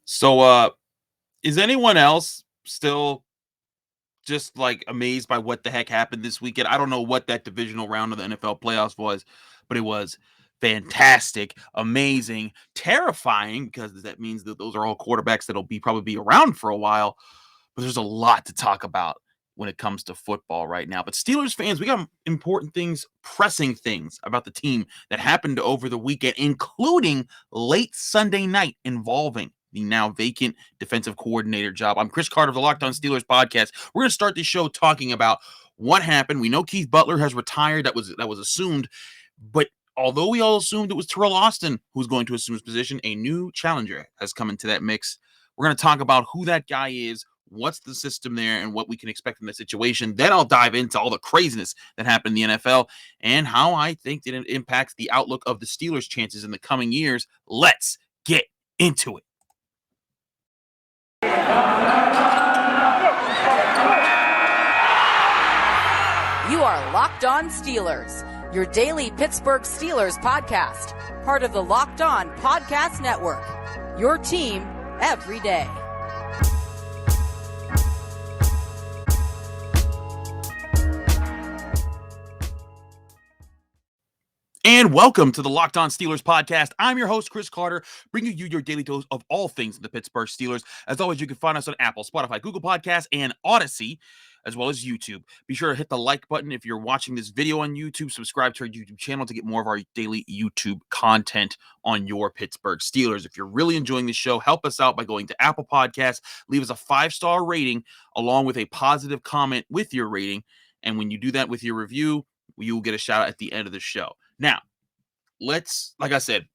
So, is anyone else still just like amazed by what the heck happened this weekend? I don't know what that divisional round of the NFL playoffs was, but it was fantastic, amazing, terrifying because that means that those are all quarterbacks that'll probably be around for a while. But there's a lot to talk about when it comes to football right now. But Steelers fans, we got important things, pressing things about the team that happened over the weekend, including late Sunday night involving the now vacant defensive coordinator job. I'm Chris Carter of the Locked On Steelers podcast. We're going to start this show talking about what happened. We know Keith Butler has retired. That was assumed, but although we all assumed it was Teryl Austin who was going to assume his position, a new challenger has come into that mix. We're going to talk about who that guy is, what's the system there, and what we can expect in that situation. Then I'll dive into all the craziness that happened in the NFL and how I think that it impacts the outlook of the Steelers' chances in the coming years. Let's get into it. You are Locked On Steelers, your daily Pittsburgh Steelers podcast, part of the Locked On Podcast Network, your team every day. And welcome to the Locked On Steelers podcast. I'm your host, Chris Carter, bringing you your daily dose of all things the Pittsburgh Steelers. As always, you can find us on Apple, Spotify, Google Podcasts, and Odyssey, as well as YouTube. Be sure to hit the like button if you're watching this video on YouTube. Subscribe to our YouTube channel to get more of our daily YouTube content on your Pittsburgh Steelers. If you're really enjoying the show, help us out by going to Apple Podcasts. Leave us a 5-star rating along with a positive comment with your rating. And when you do that with your review, you will get a shout out at the end of the show. Now, like I said,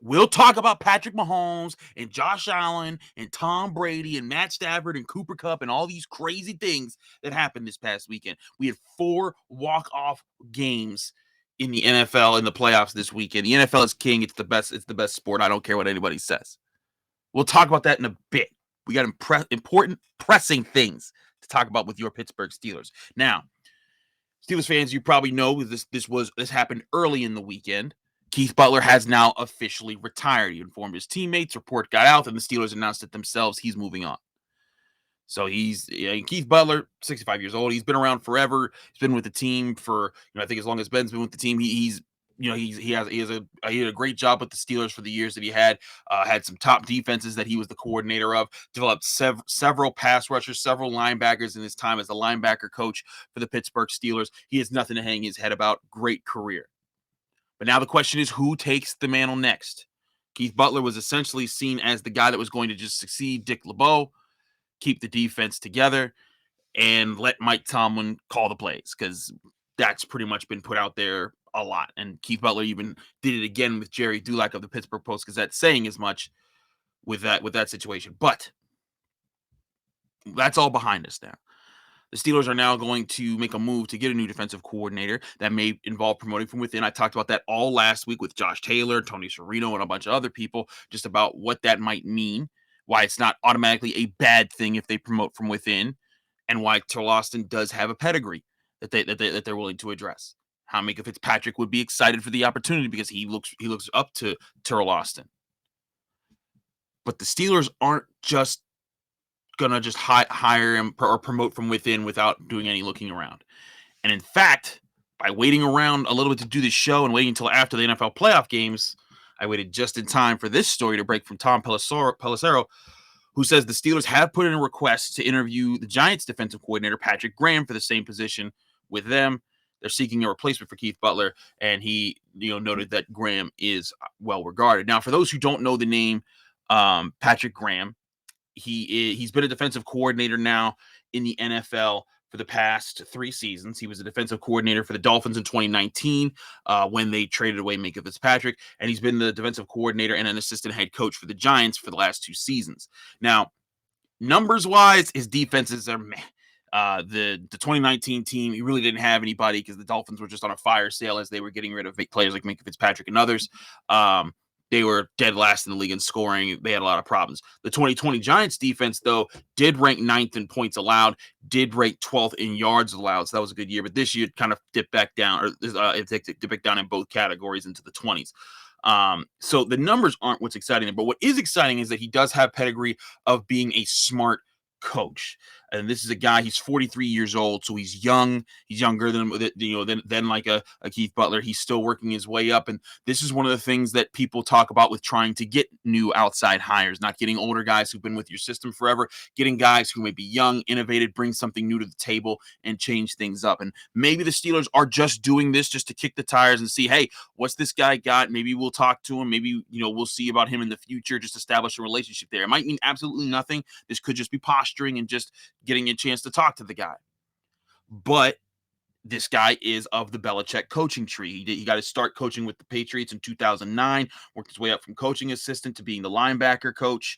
we'll talk about Patrick Mahomes and Josh Allen and Tom Brady and Matt Stafford and Cooper Kupp and all these crazy things that happened this past weekend. We had 4 walk-off games in the NFL in the playoffs this weekend. The NFL is king. It's the best sport. I don't care what anybody says. We'll talk about that in a bit. We got important pressing things to talk about with your Pittsburgh Steelers. Now, Steelers fans, you probably know this happened early in the weekend. Keith Butler has now officially retired. He informed his teammates, report got out, and the Steelers announced it themselves. He's moving on. So Keith Butler, 65 years old. He's been around forever. He's been with the team for, I think as long as Ben's been with the team. He had a great job with the Steelers for the years that he had some top defenses that he was the coordinator of, developed several pass rushers, several linebackers in his time as the linebacker coach for the Pittsburgh Steelers. He has nothing to hang his head about. Great career. But now the question is, who takes the mantle next? Keith Butler was essentially seen as the guy that was going to just succeed Dick LeBeau, keep the defense together, and let Mike Tomlin call the plays, because that's pretty much been put out there a lot. And Keith Butler even did it again with Jerry Dulac of the Pittsburgh Post-Gazette, saying as much with that situation. But that's all behind us now. The Steelers are now going to make a move to get a new defensive coordinator that may involve promoting from within. I talked about that all last week with Josh Taylor, Tony Serino, and a bunch of other people, just about what that might mean, why it's not automatically a bad thing if they promote from within, and why Teryl Austin does have a pedigree that they're willing to address. How Micah Fitzpatrick would be excited for the opportunity because he looks up to Teryl Austin. But the Steelers aren't just gonna just hire him or promote from within without doing any looking around. And in fact, by waiting around a little bit to do this show and waiting until after the NFL playoff games, I waited just in time for this story to break from Tom Pelissero, who says the Steelers have put in a request to interview the Giants defensive coordinator, Patrick Graham, for the same position with them. They're seeking a replacement for Keith Butler, and he noted that Graham is well regarded. Now, for those who don't know the name, Patrick Graham, he's been a defensive coordinator now in the NFL for the past 3 seasons. He was a defensive coordinator for the Dolphins in 2019 when they traded away Micah Fitzpatrick, and he's been the defensive coordinator and an assistant head coach for the Giants for the last 2 seasons. Now, numbers-wise, his defenses are meh. The 2019 team, he really didn't have anybody because the Dolphins were just on a fire sale as they were getting rid of players like Micah Fitzpatrick and others. They were dead last in the league in scoring. They had a lot of problems. The 2020 Giants defense, though, did rank 9th in points allowed, did rank 12th in yards allowed. So that was a good year. But this year, it kind of dipped back down, or it dipped back down in both categories into the 20s. So the numbers aren't what's exciting, but what is exciting is that he does have pedigree of being a smart coach. And this is a guy, he's 43 years old, so he's young. He's younger than like a Keith Butler. He's still working his way up. And this is one of the things that people talk about with trying to get new outside hires, not getting older guys who've been with your system forever, getting guys who may be young, innovative, bring something new to the table and change things up. And maybe the Steelers are just doing this just to kick the tires and see, hey, what's this guy got? Maybe we'll talk to him. Maybe, we'll see about him in the future, just establish a relationship there. It might mean absolutely nothing. This could just be posturing and just getting a chance to talk to the guy. But this guy is of the Belichick coaching tree. He got to start coaching with the Patriots in 2009, worked his way up from coaching assistant to being the linebacker coach.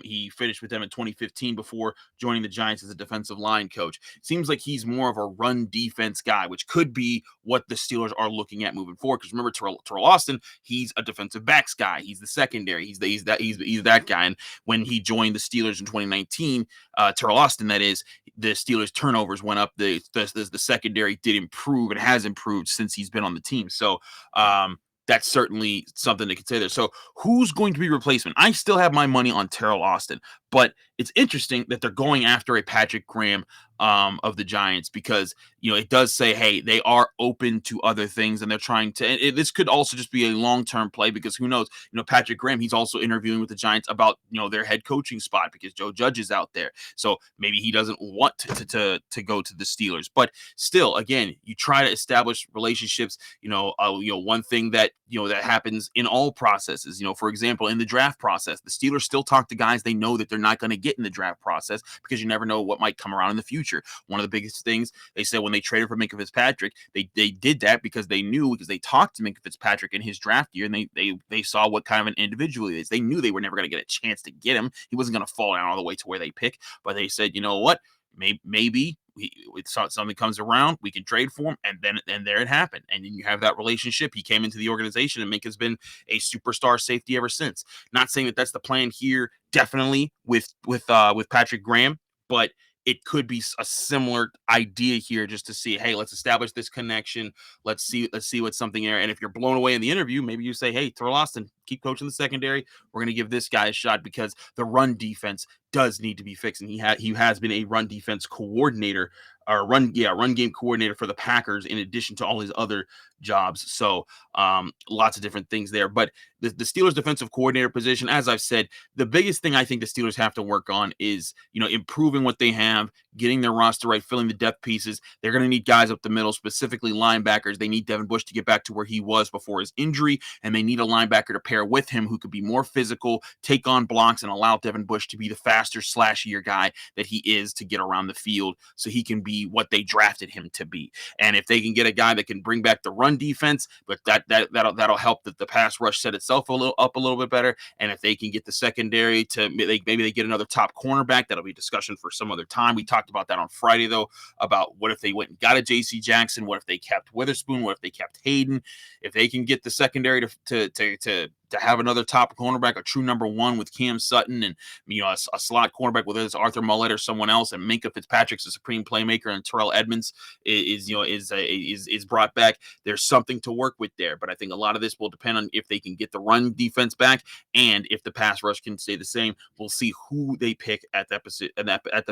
He finished with them in 2015 before joining the Giants as a defensive line coach. Seems like he's more of a run defense guy, which could be what the Steelers are looking at moving forward. Because remember, Teryl Austin, he's a defensive backs guy. He's the secondary. He's that guy. And when he joined the Steelers in 2019, Teryl Austin, that is, the Steelers turnovers went up. The secondary did improve and has improved since he's been on the team. So that's certainly something to consider. So who's going to be replacement? I still have my money on Teryl Austin, but it's interesting that they're going after a Patrick Graham of the Giants because, it does say, hey, they are open to other things and they're trying to, this could also just be a long-term play because who knows, Patrick Graham, he's also interviewing with the Giants about, their head coaching spot because Joe Judge is out there. So maybe he doesn't want to go to the Steelers, but still, again, you try to establish relationships, one thing that, that happens in all processes, for example, in the draft process, the Steelers still talk to guys they know that they're not going to get in the draft process because you never know what might come around in the future. One of the biggest things they said when they traded for Minkah Fitzpatrick, they did that because they knew, because they talked to Minkah Fitzpatrick in his draft year, and they saw what kind of an individual he is. They knew they were never going to get a chance to get him. He wasn't going to fall down all the way to where they pick, but they said, you know what? Maybe something comes around, we can trade for him, and then there it happened. And then you have that relationship. He came into the organization, and Minkah's been a superstar safety ever since. Not saying that that's the plan here, definitely with Patrick Graham, but it could be a similar idea here just to see, hey, let's establish this connection. Let's see what's something there. And if you're blown away in the interview, maybe you say, hey, Teryl Austin, keep coaching the secondary. We're going to give this guy a shot because the run defense does need to be fixed. And he has been a run defense coordinator or run game coordinator for the Packers in addition to all his other jobs. So lots of different things there. But the Steelers defensive coordinator position, as I've said, the biggest thing I think the Steelers have to work on is, improving what they have, getting their roster right, filling the depth pieces. They're going to need guys up the middle, specifically linebackers. They need Devin Bush to get back to where he was before his injury, and they need a linebacker to pair with him who could be more physical, take on blocks, and allow Devin Bush to be the faster slashier guy that he is to get around the field so he can be what they drafted him to be. And if they can get a guy that can bring back the run defense, but that'll help that the pass rush set itself a little bit better. And if they can get the secondary to maybe they get another top cornerback, that'll be a discussion for some other time. We talked about that on Friday though, about what if they went and got a JC Jackson, what if they kept Witherspoon, what if they kept Hayden. If they can get the secondary to have another top cornerback, a true number one with Cam Sutton, and a slot cornerback whether it's Arthur Mullett or someone else, and Minkah Fitzpatrick's a supreme playmaker, and Terrell Edmonds is brought back. There's something to work with there, but I think a lot of this will depend on if they can get the run defense back, and if the pass rush can stay the same. We'll see who they pick at that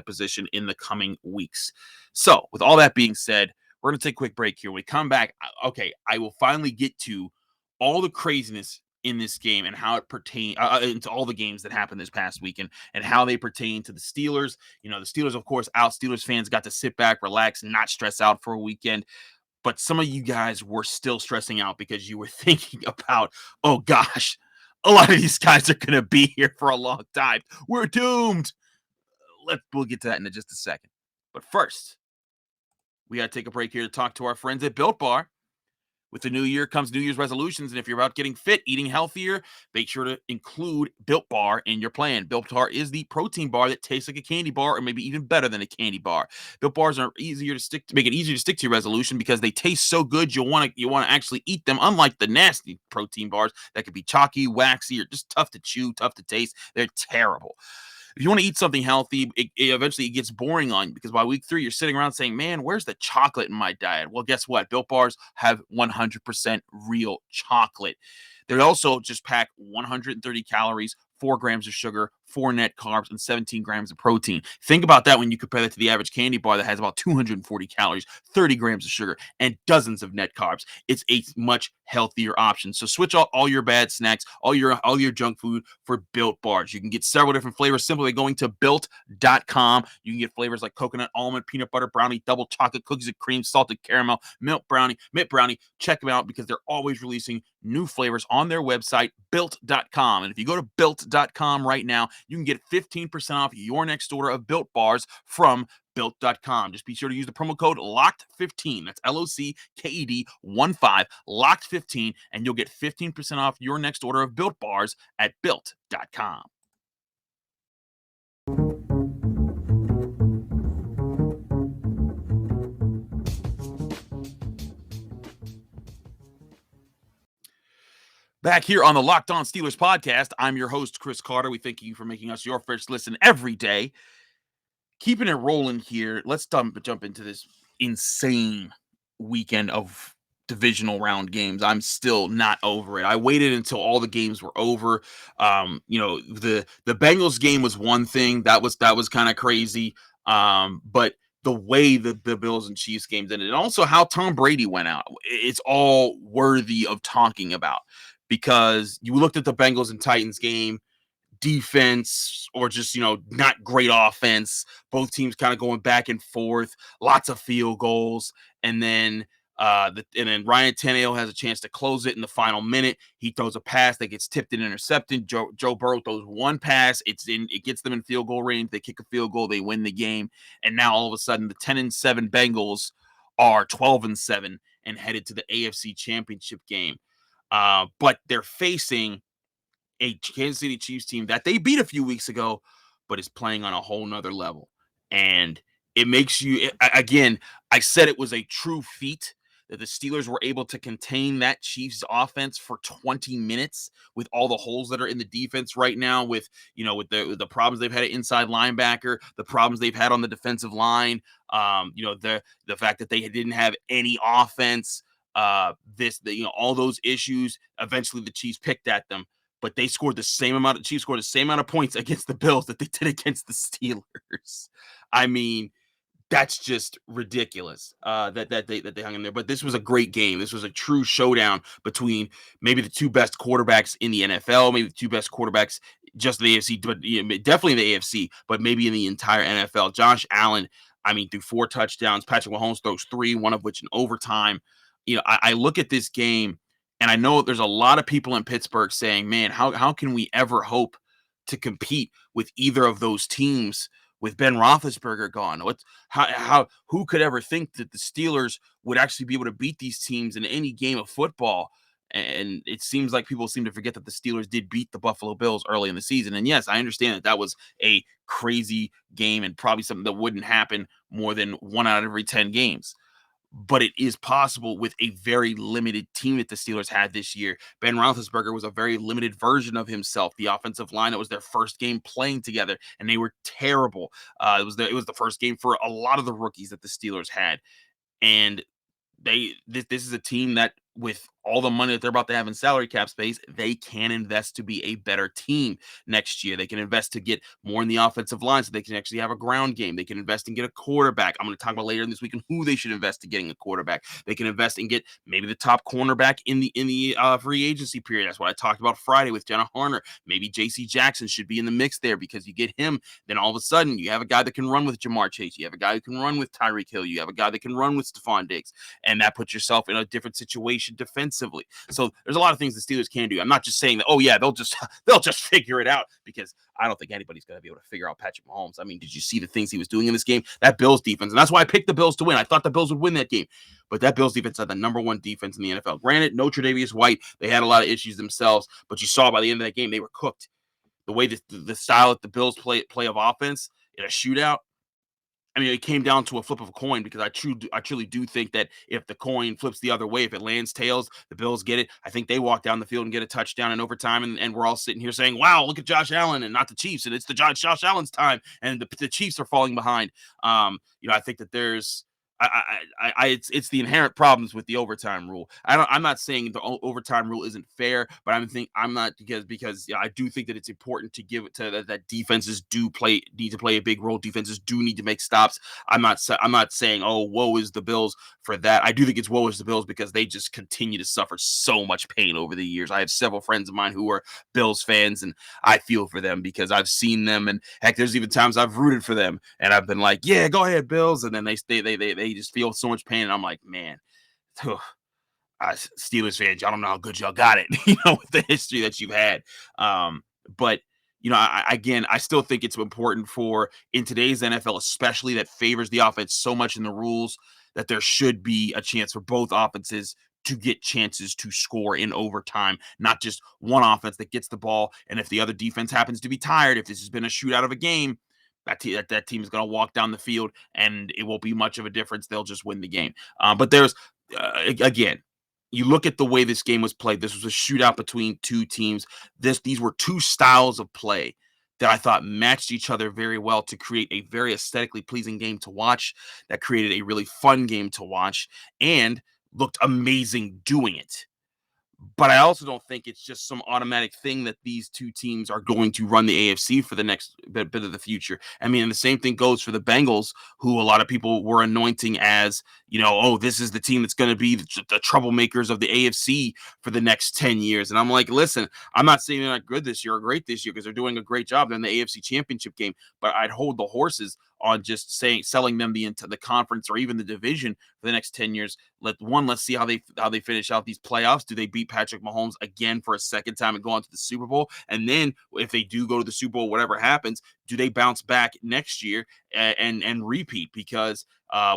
position in the coming weeks. So, with all that being said, we're going to take a quick break here. When we come back, okay, I will finally get to all the craziness in this game and how it pertains into all the games that happened this past weekend and how they pertain to the Steelers. The Steelers, of course, Steelers fans got to sit back, relax, and not stress out for a weekend. But some of you guys were still stressing out because you were thinking about, oh gosh, a lot of these guys are going to be here for a long time. We're doomed. We'll get to that in just a second. But first, we got to take a break here to talk to our friends at Built Bar. With the new year comes New Year's resolutions, and if you're about getting fit, eating healthier, make sure to include Built Bar in your plan. Built Bar is the protein bar that tastes like a candy bar, or maybe even better than a candy bar. Built Bars are make it easier to stick to your resolution because they taste so good you want to actually eat them. Unlike the nasty protein bars that could be chalky, waxy, or just tough to chew, tough to taste, they're terrible. If you want to eat something healthy, eventually it gets boring on you because by week 3, you're sitting around saying, man, where's the chocolate in my diet? Well, guess what? Built Bars have 100% real chocolate. They also just pack 130 calories, 4 grams of sugar, 4 net carbs, and 17 grams of protein. Think about that when you compare that to the average candy bar that has about 240 calories, 30 grams of sugar, and dozens of net carbs. It's a much healthier option. So switch out all your bad snacks, all your junk food for Built bars. You can get several different flavors simply going to built.com. You can get flavors like coconut, almond, peanut butter brownie, double chocolate, cookies and cream, salted caramel, milk brownie, mint brownie. Check them out because they're always releasing new flavors on their website, built.com. And if you go to built.com right now, you can get 15% off your next order of Built bars from built.com. Just be sure to use the promo code LOCKED15. That's LOCKED 15, LOCKED15, and you'll get 15% off your next order of Built bars at built.com. Back here on the Locked On Steelers podcast, I'm your host, Chris Carter. We thank you for making us your first listen every day. Keeping it rolling here, let's jump into this insane weekend of divisional round games. I'm still not over it. I waited until all the games were over. The Bengals game was one thing that was kind of crazy. But the way the Bills and Chiefs games ended, and also how Tom Brady went out, it's all worthy of talking about. Because you looked at the Bengals and Titans game, defense or just, not great offense. Both teams kind of going back and forth, lots of field goals. And then Ryan Tannehill has a chance to close it in the final minute. He throws a pass that gets tipped and intercepted. Joe Burrow throws one pass. It gets them in field goal range. They kick a field goal. They win the game. And now all of a sudden the 10-7 Bengals are 12-7 and headed to the AFC Championship game. But they're facing a Kansas City Chiefs team that they beat a few weeks ago, but is playing on a whole nother level. And it makes you, again, I said it was a true feat that the Steelers were able to contain that Chiefs offense for 20 minutes with all the holes that are in the defense right now, with the problems they've had at inside linebacker, the problems they've had on the defensive line, the fact that they didn't have any offense. All those issues, eventually the Chiefs picked at them, but they scored the same amount of points against the Bills that they did against the Steelers. I mean, that's just ridiculous that they hung in there. But this was a great game. This was a true showdown between maybe the two best quarterbacks in the NFL, maybe the two best quarterbacks just in the AFC, but definitely in the AFC, but maybe in the entire NFL. Josh Allen, threw 4 touchdowns. Patrick Mahomes throws 3, one of which in overtime. I look at this game, and I know there's a lot of people in Pittsburgh saying, man, how can we ever hope to compete with either of those teams with Ben Roethlisberger gone? Who could ever think that the Steelers would actually be able to beat these teams in any game of football? And it seems like people seem to forget that the Steelers did beat the Buffalo Bills early in the season. And yes, I understand that was a crazy game and probably something that wouldn't happen more than 1 out of every 10 games. But it is possible with a very limited team that the Steelers had this year. Ben Roethlisberger was a very limited version of himself. The offensive line, it was their first game playing together, and they were terrible. It was the first game for a lot of the rookies that the Steelers had. And this is a team that, with all the money that they're about to have in salary cap space, they can invest to be a better team next year. They can invest to get more in the offensive line so they can actually have a ground game. They can invest and get a quarterback. I'm going to talk about later in this week and who they should invest in getting a quarterback. They can invest and get maybe the top cornerback in the free agency period. That's what I talked about Friday with Jenna Harner. Maybe J.C. Jackson should be in the mix there, because you get him, then all of a sudden you have a guy that can run with Jamar Chase. You have a guy who can run with Tyreek Hill. You have a guy that can run with Stephon Diggs, and that puts yourself in a different situation defensively. So there's a lot of things the Steelers can do. I'm not just saying that, oh yeah, they'll just figure it out, because I don't think anybody's going to be able to figure out Patrick Mahomes. Did you see the things he was doing in this game? That Bills defense, and that's why I picked the Bills to win. I thought the Bills would win that game, but that Bills defense had the number 1 defense in the NFL. Granted, no Tre'Davious White. They had a lot of issues themselves, but you saw by the end of that game, they were cooked. The way that the style that the Bills play of offense in a shootout, it came down to a flip of a coin, because I truly do think that if the coin flips the other way, if it lands tails, the Bills get it. I think they walk down the field and get a touchdown in overtime, and we're all sitting here saying, wow, look at Josh Allen, and not the Chiefs, and it's Josh Allen's time, and the Chiefs are falling behind. I think that there's It's the inherent problems with the overtime rule. I'm not saying the overtime rule isn't fair, but I'm not because I do think that it's important to give it to that defenses need to play a big role. Defenses do need to make stops. I'm not saying, oh, woe is the Bills for that. I do think it's woe is the Bills because they just continue to suffer so much pain over the years. I have several friends of mine who are Bills fans, and I feel for them because I've seen them, and heck, there's even times I've rooted for them, and I've been like, yeah, go ahead, Bills, and then they just feel so much pain, and I'm like, man, Steelers fans, y'all don't know how good y'all got it, with the history that you've had. But I still think it's important for in today's NFL, especially that favors the offense so much in the rules, that there should be a chance for both offenses to get chances to score in overtime, not just one offense that gets the ball. And if the other defense happens to be tired, if this has been a shootout of a game, that team is going to walk down the field and it won't be much of a difference. They'll just win the game. But there's, again, you look at the way this game was played. This was a shootout between two teams. These were two styles of play that I thought matched each other very well to create a very aesthetically pleasing game to watch, that created a really fun game to watch, and looked amazing doing it. But I also don't think it's just some automatic thing that these two teams are going to run the AFC for the next bit of the future. I mean, and the same thing goes for the Bengals, who a lot of people were anointing as, oh, this is the team that's going to be the troublemakers of the AFC for the next 10 years. And I'm like, listen, I'm not saying they're not good this year or great this year because they're doing a great job in the AFC Championship game, but I'd hold the horses on just selling them the conference or even the division for the next 10 years. Let's see how they finish out these playoffs. Do they beat Patrick Mahomes again for a second time and go on to the Super Bowl? And then if they do go to the Super Bowl, whatever happens, do they bounce back next year and repeat? Because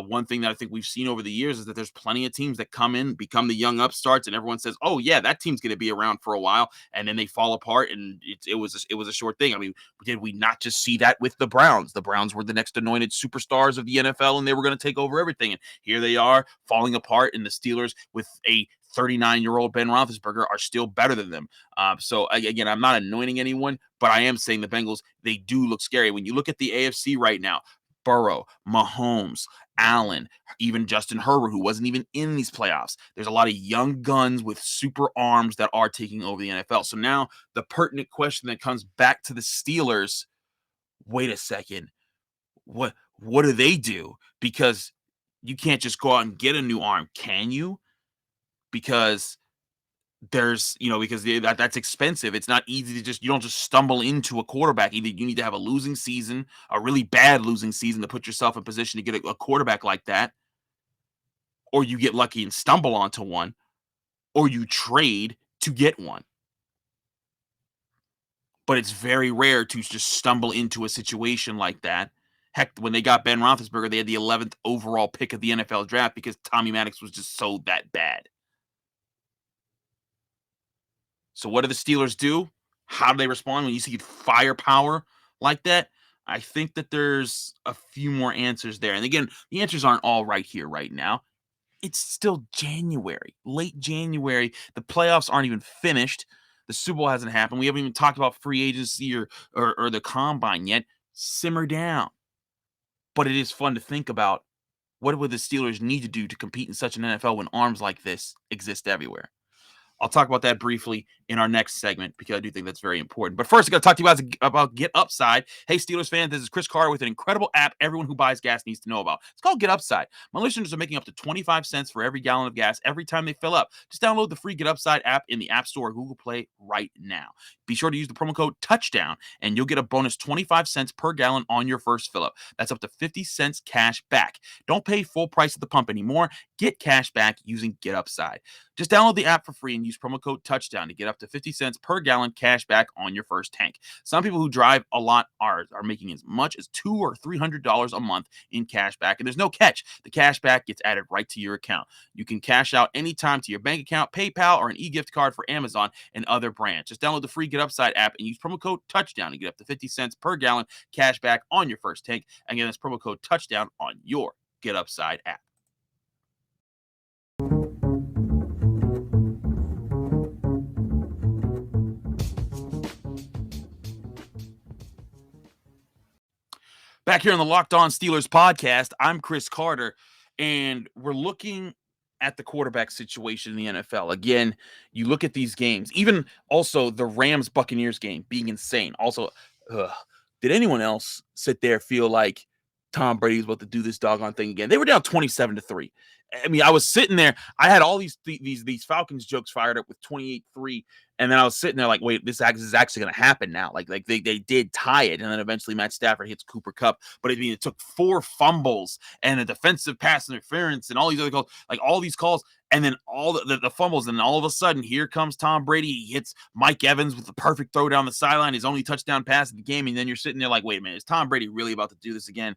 one thing that I think we've seen over the years is that there's plenty of teams that come in, become the young upstarts, and everyone says, "Oh yeah, that team's going to be around for a while," and then they fall apart, and it was a short thing. I mean, did we not just see that with the Browns? The Browns were the next anointed superstars of the NFL, and they were going to take over everything, and here they are falling apart. And the Steelers, with a 39-year-old Ben Roethlisberger, are still better than them. So again, I'm not anointing anyone, but I am saying the Bengals, they do look scary. When you look at the AFC right now, Burrow, Mahomes, Allen, even Justin Herbert, who wasn't even in these playoffs. There's a lot of young guns with super arms that are taking over the NFL. So now the pertinent question that comes back to the Steelers, wait a second, what do they do? Because you can't just go out and get a new arm, can you? Because that's expensive. It's not easy to you don't just stumble into a quarterback. Either you need to have a losing season, a really bad losing season, to put yourself in position to get a quarterback like that, or you get lucky and stumble onto one, or you trade to get one. But it's very rare to just stumble into a situation like that. Heck, when they got Ben Roethlisberger, they had the 11th overall pick of the NFL draft because Tommy Maddox was just so that bad. So what do the Steelers do? How do they respond when you see firepower like that? I think that there's a few more answers there. And again, the answers aren't all right here right now. It's still January, late January. The playoffs aren't even finished. The Super Bowl hasn't happened. We haven't even talked about free agency or the combine yet. Simmer down. But it is fun to think about, what would the Steelers need to do to compete in such an NFL when arms like this exist everywhere? I'll talk about that briefly in our next segment because I do think that's very important. But first, I got to talk to you about Get Upside. Hey, Steelers fans, this is Chris Carter with an incredible app everyone who buys gas needs to know about. It's called Get Upside. My listeners are making up to 25 cents for every gallon of gas every time they fill up. Just download the free Get Upside app in the App Store or Google Play right now. Be sure to use the promo code TOUCHDOWN, and you'll get a bonus 25 cents per gallon on your first fill up. That's up to 50 cents cash back. Don't pay full price at the pump anymore. Get cash back using Get Upside. Just download the app for free and use promo code TOUCHDOWN to get up to 50 cents per gallon cash back on your first tank. Some people who drive a lot are making as much as $200 or $300 a month in cash back, and there's no catch. The cash back gets added right to your account. You can cash out anytime to your bank account, PayPal, or an e-gift card for Amazon and other brands. Just download the free Get Upside app and use promo code TOUCHDOWN to get up to 50 cents per gallon cash back on your first tank. Again, that's promo code TOUCHDOWN on your Get Upside app. Back here on the Locked On Steelers podcast, I'm Chris Carter, And we're looking at the quarterback situation in the NFL. Again, you look at these games, even also the Rams Buccaneers game being insane. Also, ugh, did anyone else sit there feel like Tom Brady's about to do this doggone thing again? They were down 27-3. I mean, I was sitting there. I had all these Falcons jokes fired up with 28-3, and then I was sitting there like, wait, this is actually going to happen now. Like they did tie it, and then eventually Matt Stafford hits Cooper Kupp. But I mean, it took 4 fumbles and a defensive pass interference and all these other calls, like all these calls, and then all the fumbles, and all of a sudden, here comes Tom Brady. He hits Mike Evans with the perfect throw down the sideline, his only touchdown pass of the game, and then you're sitting there like, wait a minute, is Tom Brady really about to do this again?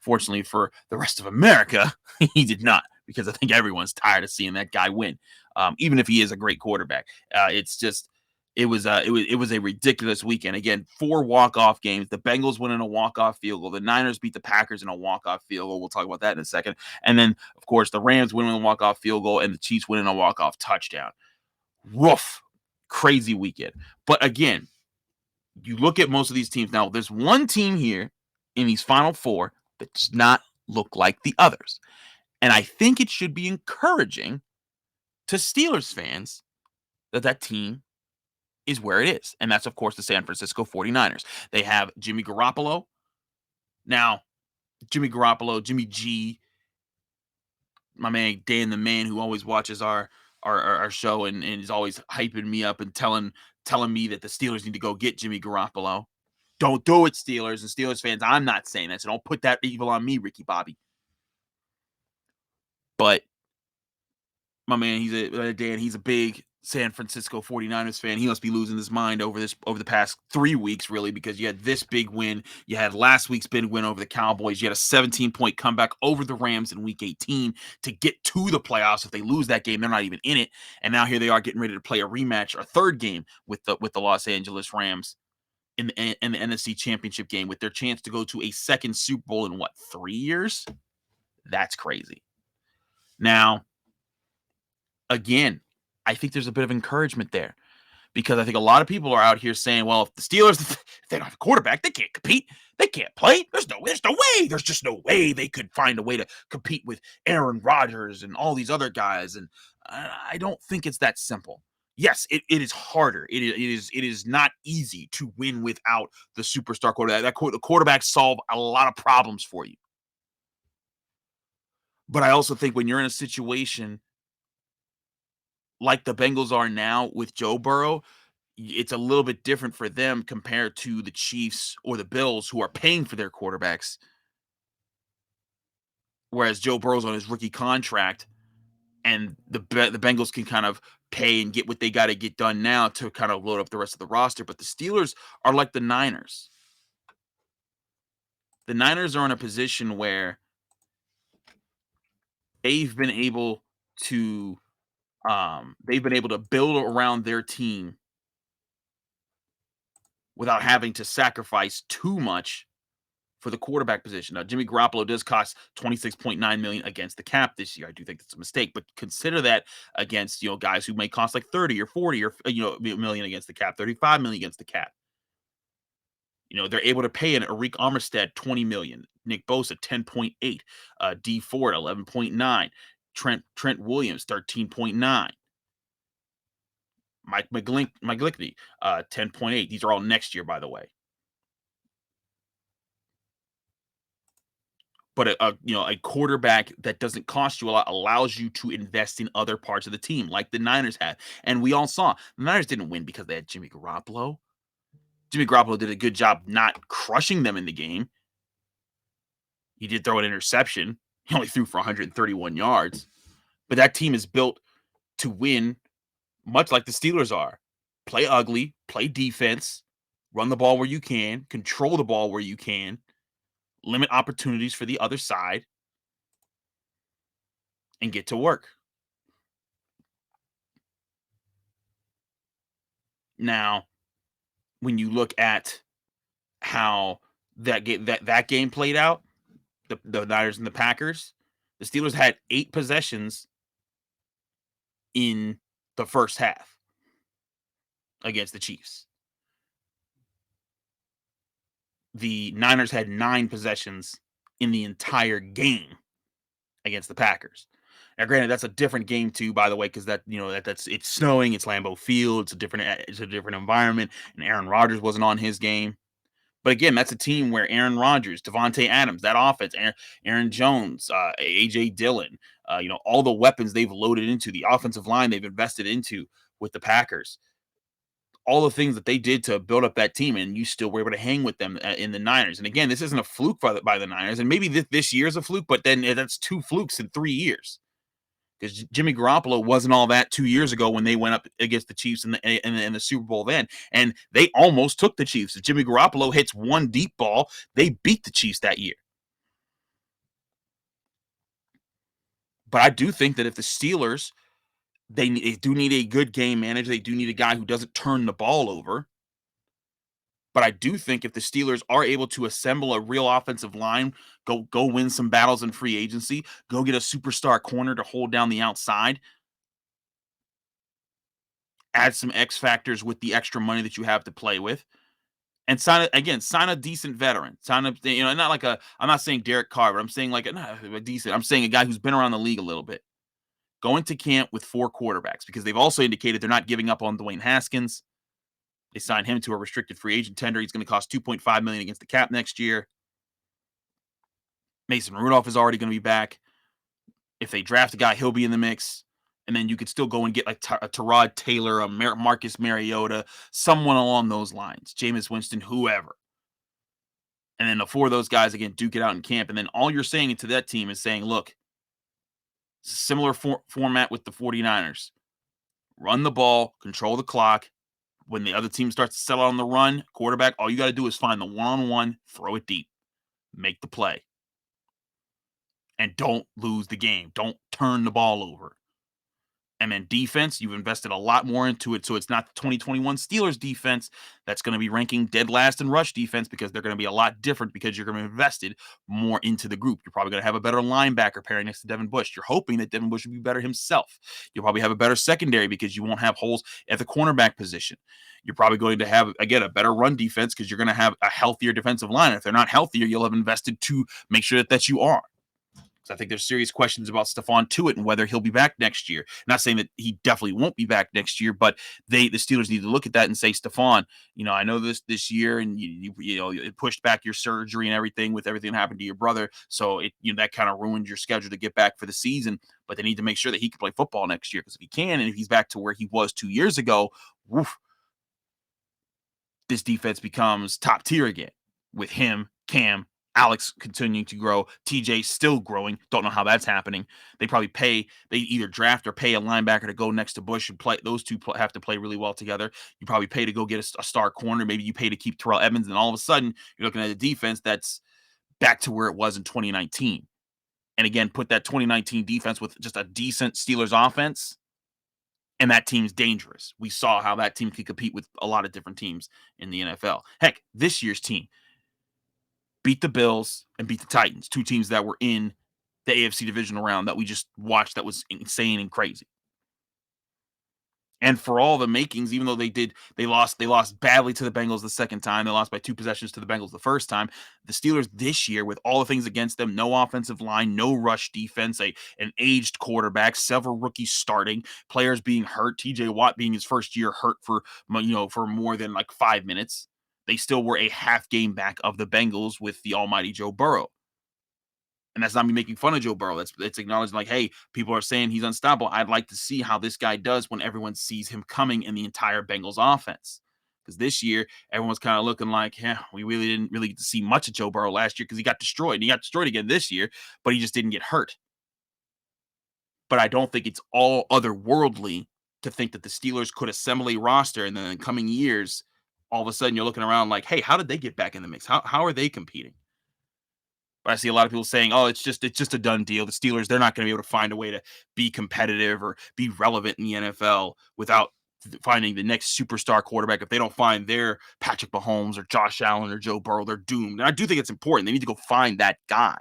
Fortunately for the rest of America, he did not, because I think everyone's tired of seeing that guy win, even if he is a great quarterback. It's just it was a ridiculous weekend. Again, 4 walk-off games. The Bengals win in a walk-off field goal. The Niners beat the Packers in a walk-off field goal. We'll talk about that in a second. And then, of course, the Rams win in a walk-off field goal, and the Chiefs win in a walk-off touchdown. Woof. Crazy weekend. But again, you look at most of these teams. Now, there's one team here in these final 4 that does not look like the others. And I think it should be encouraging to Steelers fans that team is where it is. And that's, of course, the San Francisco 49ers. They have Jimmy Garoppolo. Now, Jimmy Garoppolo, Jimmy G, my man Dan the Man, who always watches our show and is always hyping me up and telling me that the Steelers need to go get Jimmy Garoppolo. Don't do it, Steelers. And Steelers fans, I'm not saying that, so don't put that evil on me, Ricky Bobby. But my man, he's a big San Francisco 49ers fan. He must be losing his mind over the past 3 weeks, really, because you had this big win. You had last week's big win over the Cowboys. You had a 17-point comeback over the Rams in week 18 to get to the playoffs. If they lose that game, they're not even in it. And now here they are getting ready to play a rematch, a third game with the Los Angeles Rams in the NFC Championship game, with their chance to go to a second Super Bowl in 3 years? That's crazy. Now, again, I think there's a bit of encouragement there, because I think a lot of people are out here saying, well, if the Steelers, if they don't have a quarterback, they can't compete. They can't play. There's no way. There's just no way they could find a way to compete with Aaron Rodgers and all these other guys. And I don't think it's that simple. Yes, it is harder. It is not easy to win without the superstar quarterback. The quarterbacks solve a lot of problems for you. But I also think when you're in a situation like the Bengals are now with Joe Burrow, it's a little bit different for them compared to the Chiefs or the Bills, who are paying for their quarterbacks. Whereas Joe Burrow's on his rookie contract, and the Bengals can kind of pay and get what they got to get done now to kind of load up the rest of the roster. But the Steelers are like the Niners. The Niners are in a position where they've been able to build around their team without having to sacrifice too much for the quarterback position. Now, Jimmy Garoppolo does cost $26.9 million against the cap this year. I do think that's a mistake, but consider that against, guys who may cost like 30 or 40 or million against the cap, 35 million against the cap. They're able to pay an Arik Armstead $20 million, Nick Bosa $10.8, D Ford $11.9, Trent Williams $13.9. Mike McGlinchey, 10.8. These are all next year, by the way. But a quarterback that doesn't cost you a lot allows you to invest in other parts of the team, like the Niners had. And we all saw the Niners didn't win because they had Jimmy Garoppolo. Jimmy Garoppolo did a good job not crushing them in the game. He did throw an interception. He only threw for 131 yards. But that team is built to win, much like the Steelers are. Play ugly, play defense, run the ball where you can, control the ball where you can, limit opportunities for the other side, and get to work. Now, when you look at how that game played out, the Niners and the Packers, the Steelers had 8 possessions in the first half against the Chiefs. The Niners had 9 possessions in the entire game against the Packers. Now, granted, that's a different game too, by the way, because it's snowing, it's Lambeau Field, it's a different environment, and Aaron Rodgers wasn't on his game. But again, that's a team where Aaron Rodgers, Devontae Adams, that offense, Aaron Jones, A.J. Dillon, all the weapons they've loaded into, the offensive line they've invested into with the Packers, all the things that they did to build up that team, and you still were able to hang with them in the Niners. And again, this isn't a fluke by the Niners, and maybe this year's a fluke, but then that's 2 flukes in 3 years. Because Jimmy Garoppolo wasn't all that 2 years ago when they went up against the Chiefs in the Super Bowl then, and they almost took the Chiefs. If Jimmy Garoppolo hits one deep ball, they beat the Chiefs that year. But I do think that if the Steelers, they do need a good game manager, they do need a guy who doesn't turn the ball over. But I do think if the Steelers are able to assemble a real offensive line, go win some battles in free agency, go get a superstar corner to hold down the outside, add some X factors with the extra money that you have to play with, and sign a decent veteran. Sign up, not like I'm not saying Derek Carr, but I'm saying like a decent. I'm saying a guy who's been around the league a little bit. Go into camp with 4 quarterbacks because they've also indicated they're not giving up on Dwayne Haskins. They signed him to a restricted free agent tender. He's going to cost $2.5 million against the cap next year. Mason Rudolph is already going to be back. If they draft a guy, he'll be in the mix. And then you could still go and get like a Tyrod Taylor, a Marcus Mariota, someone along those lines, Jameis Winston, whoever. And then the 4 of those guys, again, duke it out in camp. And then all you're saying to that team is saying, look, similar format with the 49ers. Run the ball, control the clock. When the other team starts to settle on the run, quarterback, all you got to do is find the one-on-one, throw it deep, make the play. And don't lose the game. Don't turn the ball over. And then defense, you've invested a lot more into it, so it's not the 2021 Steelers defense that's going to be ranking dead last in rush defense because they're going to be a lot different because you're going to be invested more into the group. You're probably going to have a better linebacker pairing next to Devin Bush. You're hoping that Devin Bush will be better himself. You'll probably have a better secondary because you won't have holes at the cornerback position. You're probably going to have, again, a better run defense because you're going to have a healthier defensive line. If they're not healthier, you'll have invested to make sure that you are. I think there's serious questions about Stephon Tuitt and whether he'll be back next year. Not saying that he definitely won't be back next year, but the Steelers need to look at that and say, Stephon, I know this year, and it pushed back your surgery and everything with everything that happened to your brother, so that kind of ruined your schedule to get back for the season. But they need to make sure that he can play football next year, because if he can, and if he's back to where he was 2 years ago, this defense becomes top tier again with him, Cam, Alex continuing to grow, TJ still growing. Don't know how that's happening. They either draft or pay a linebacker to go next to Bush and play. Those two have to play really well together. You probably pay to go get a star corner. Maybe you pay to keep Terrell Evans, and all of a sudden you're looking at a defense that's back to where it was in 2019. And again, put that 2019 defense with just a decent Steelers offense, and that team's dangerous. We saw how that team could compete with a lot of different teams in the NFL. Heck, this year's team beat the Bills and beat the Titans, 2 teams that were in the AFC divisional round that we just watched that was insane and crazy. And for all the makings, even though they lost badly to the Bengals the second time. They lost by 2 possessions to the Bengals the first time. The Steelers this year, with all the things against them, no offensive line, no rush defense, an aged quarterback, several rookies starting, players being hurt, TJ Watt being his first year hurt for more than like 5 minutes. They still were a half game back of the Bengals with the almighty Joe Burrow. And that's not me making fun of Joe Burrow. It's acknowledging like, hey, people are saying he's unstoppable. I'd like to see how this guy does when everyone sees him coming in the entire Bengals offense. Because this year, everyone's kind of looking like, we really didn't really get to see much of Joe Burrow last year because he got destroyed. And he got destroyed again this year, but he just didn't get hurt. But I don't think it's all otherworldly to think that the Steelers could assemble a roster and then in coming years, all of a sudden you're looking around like, hey, how did they get back in the mix? How are they competing? But I see a lot of people saying, oh, it's just a done deal. The Steelers, they're not going to be able to find a way to be competitive or be relevant in the NFL without finding the next superstar quarterback. If they don't find their Patrick Mahomes or Josh Allen or Joe Burrow, they're doomed. And I do think it's important. They need to go find that guy.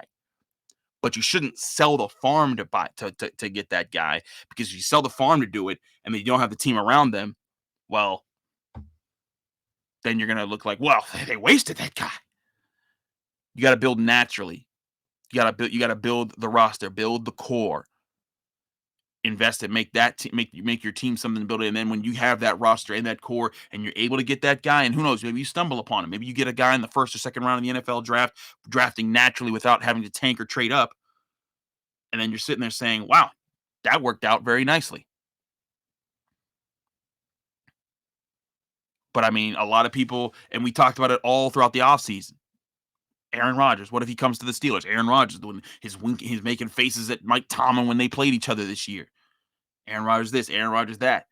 But you shouldn't sell the farm to get that guy, because if you sell the farm to do it and then you don't have the team around them, well, then you're going to look like, well, they wasted that guy. You got to build naturally. You gotta build the roster, build the core, invest it, make make your team something to build it. And then when you have that roster and that core, and you're able to get that guy, and who knows, maybe you stumble upon him. Maybe you get a guy in the first or second round of the NFL draft, drafting naturally without having to tank or trade up. And then you're sitting there saying, "Wow, that worked out very nicely." But I mean, a lot of people, and we talked about it all throughout the offseason. Aaron Rodgers. What if he comes to the Steelers? Aaron Rodgers doing he's making faces at Mike Tomlin when they played each other this year. Aaron Rodgers this, Aaron Rodgers that.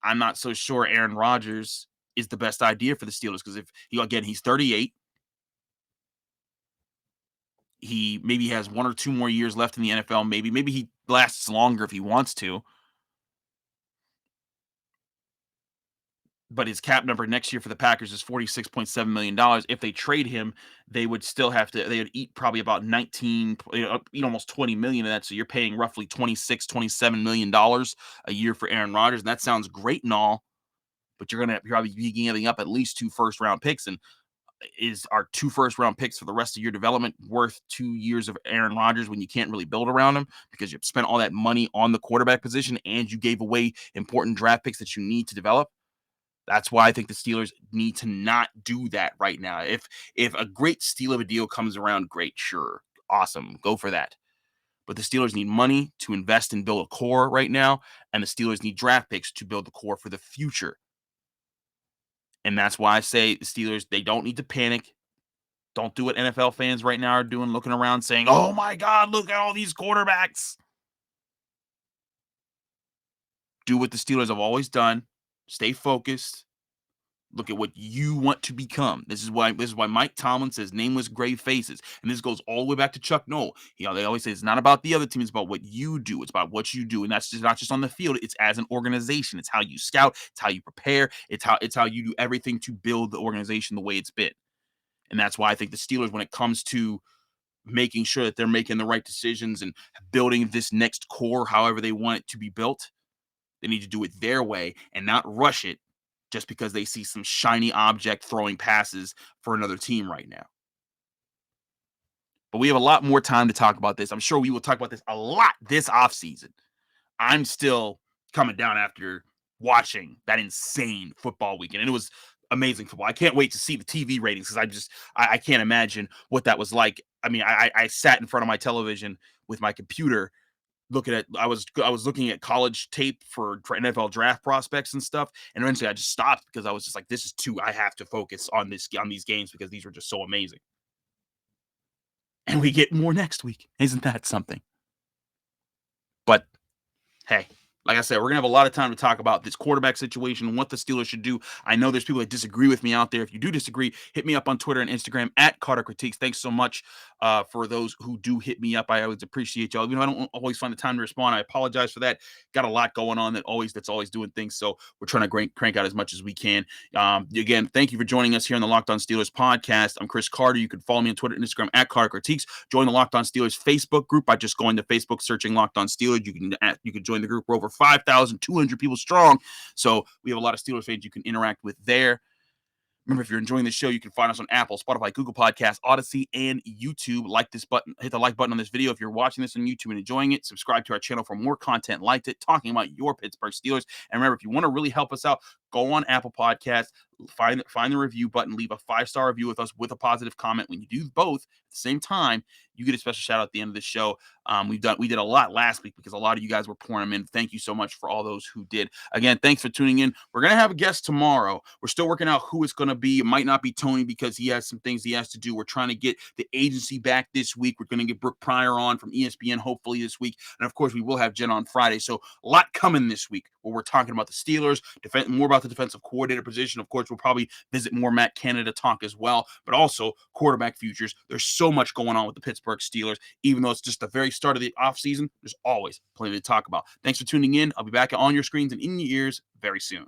I'm not so sure Aaron Rodgers is the best idea for the Steelers, because if he's 38. He maybe has 1 or 2 more years left in the NFL. Maybe he lasts longer if he wants to. But his cap number next year for the Packers is $46.7 million. If they trade him, they would still have to, they would eat probably about 19, eat almost 20 million of that. So you're paying roughly $27 million a year for Aaron Rodgers. And that sounds great and all, but you're going to probably be giving up at least 2 first-round picks. And is our 2 first-round picks for the rest of your development worth 2 years of Aaron Rodgers when you can't really build around him because you've spent all that money on the quarterback position and you gave away important draft picks that you need to develop? That's why I think the Steelers need to not do that right now. If a great steal of a deal comes around, great, sure, awesome, go for that. But the Steelers need money to invest and build a core right now, and the Steelers need draft picks to build the core for the future. And that's why I say the Steelers, they don't need to panic. Don't do what NFL fans right now are doing, looking around saying, "Oh my God, look at all these quarterbacks." Do what the Steelers have always done. Stay focused. Look at what you want to become. This is why Mike Tomlin says nameless grave faces. And this goes all the way back to Chuck Noll. They always say it's not about the other team, it's about what you do. It's about what you do. And that's just not just on the field, it's as an organization. It's how you scout, it's how you prepare, it's how you do everything to build the organization the way it's been. And that's why I think the Steelers, when it comes to making sure that they're making the right decisions and building this next core however they want it to be built, they need to do it their way and not rush it just because they see some shiny object throwing passes for another team right now. But we have a lot more time to talk about this. I'm sure we will talk about this a lot this offseason. I'm still coming down after watching that insane football weekend. And it was amazing football. I can't wait to see the TV ratings because I can't imagine what that was like. I mean, I sat in front of my television with my computer looking at, I was looking at college tape for NFL draft prospects and stuff, and eventually I just stopped because I was just like, this is I have to focus on these games because these were just so amazing. And we get more next week. Isn't that something? But hey, like I said, we're going to have a lot of time to talk about this quarterback situation and what the Steelers should do. I know there's people that disagree with me out there. If you do disagree, hit me up on Twitter and Instagram at Carter Critiques. Thanks so much for those who do hit me up. I always appreciate y'all. I don't always find the time to respond. I apologize for that. Got a lot going on that's always doing things. So we're trying to crank out as much as we can. Again, thank you for joining us here on the Locked On Steelers podcast. I'm Chris Carter. You can follow me on Twitter and Instagram at Carter Critiques. Join the Locked On Steelers Facebook group by just going to Facebook, searching Locked On Steelers. You can join the group. We're over 5,200 people strong. So we have a lot of Steelers fans you can interact with there. Remember, if you're enjoying the show, you can find us on Apple, Spotify, Google Podcasts, Odyssey, and YouTube. Like this button, hit the like button on this video if you're watching this on YouTube and enjoying it. Subscribe to our channel for more content like it, talking about your Pittsburgh Steelers. And remember, if you want to really help us out, go on Apple Podcasts, find the review button, leave a 5-star review with us with a positive comment. When you do both at the same time, you get a special shout out at the end of the show. We did a lot last week because a lot of you guys were pouring them in. Thank you so much for all those who did. Again, thanks for tuning in. We're going to have a guest tomorrow. We're still working out who it's going to be. It might not be Tony because he has some things he has to do. We're trying to get the agency back this week. We're going to get Brooke Pryor on from ESPN hopefully this week. And of course, we will have Jen on Friday. So a lot coming this week where we're talking about the Steelers, more about the defensive coordinator position. Of course, we'll probably visit more Matt Canada talk as well, but also quarterback futures. There's so much going on with the Pittsburgh Steelers. Even though it's just the very start of the offseason, there's always plenty to talk about. Thanks for tuning in. I'll be back on your screens and in your ears very soon.